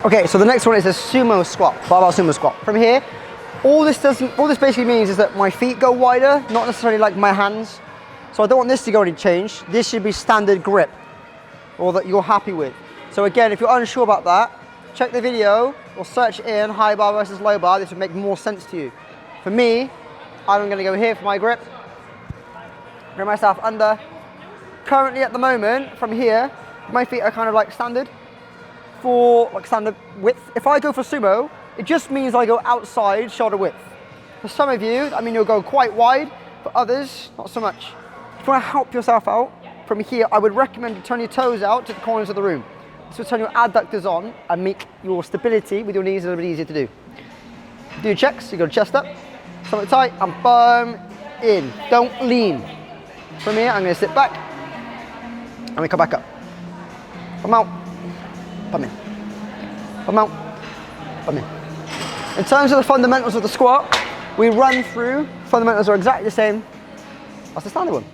Okay, so the next one is a sumo squat, barbell sumo squat. From here, all this basically means is that my feet go wider, not necessarily like my hands. So I don't want this to go any change. This should be standard grip, or that you're happy with. So again, if you're unsure about that, check the video or search in high bar versus low bar. This would make more sense to you. For me, I'm gonna go here for my grip, bring myself under. Currently at the moment, from here, my feet are kind of like standard. For like standard width. If I go for sumo, it just means I go outside shoulder width. For some of you, I mean you'll go quite wide. For others, not so much. If you want to help yourself out, from here, I would recommend you turn your toes out to the corners of the room. This will turn your adductors on and make your stability with your knees a little bit easier to do. Do your checks, you go chest up, stomach tight, and firm in. Don't lean. From here, I'm going to sit back, and we come back up. Come out. Come in. Come out. Come in. In terms of the fundamentals of the squat, we run through. Fundamentals are exactly the same as the standard one.